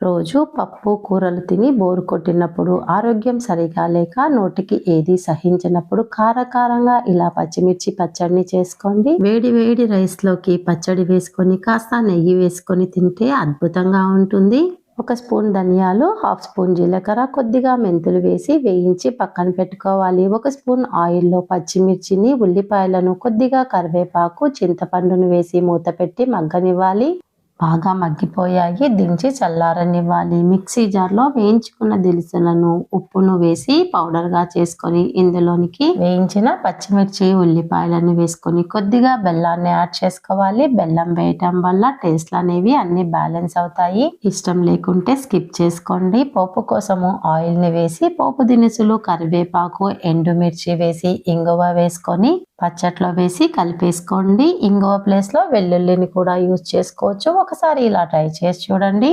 రోజు పప్పు కూరలు తిని బోరు కొట్టినప్పుడు, ఆరోగ్యం సరిగా లేక నోటికి ఏది సహించినప్పుడు కారకారంగా ఇలా పచ్చిమిర్చి పచ్చడిని చేసుకోండి. వేడి వేడి రైస్ లోకి పచ్చడి వేసుకొని కాస్త నెయ్యి వేసుకొని తింటే అద్భుతంగా ఉంటుంది. ఒక స్పూన్ ధనియాలు, హాఫ్ స్పూన్ జీలకర్ర, కొద్దిగా మెంతులు వేసి వేయించి పక్కన పెట్టుకోవాలి. ఒక స్పూన్ ఆయిల్లో పచ్చిమిర్చిని, ఉల్లిపాయలను, కొద్దిగా కరివేపాకు, చింతపండును వేసి మూత పెట్టి మగ్గనివ్వాలి. బాగా మగ్గిపోయాయి, దించి చల్లారనివ్వాలి. మిక్సీ జార్లో వేయించుకున్న దినుసులను, ఉప్పును వేసి పౌడర్గా చేసుకొని ఇందులోనికి వేయించిన పచ్చిమిర్చి, ఉల్లిపాయలను వేసుకొని కొద్దిగా బెల్లాన్ని యాడ్ చేసుకోవాలి. బెల్లం వేయటం వల్ల టేస్ట్లు అనేవి అన్ని బ్యాలెన్స్ అవుతాయి. ఇష్టం లేకుంటే స్కిప్ చేసుకోండి. పోపు కోసము ఆయిల్ని వేసి పోపు దినుసులు, కరివేపాకు, ఎండుమిర్చి వేసి ఇంగువ వేసుకొని పచ్చట్లో వేసి కలిపేసుకోండి. ఇంగువ ప్లేస్లో వెల్లుల్లిని కూడా యూజ్ చేసుకోవచ్చు. ఒకసారి ఇలా ట్రై చేసి చూడండి.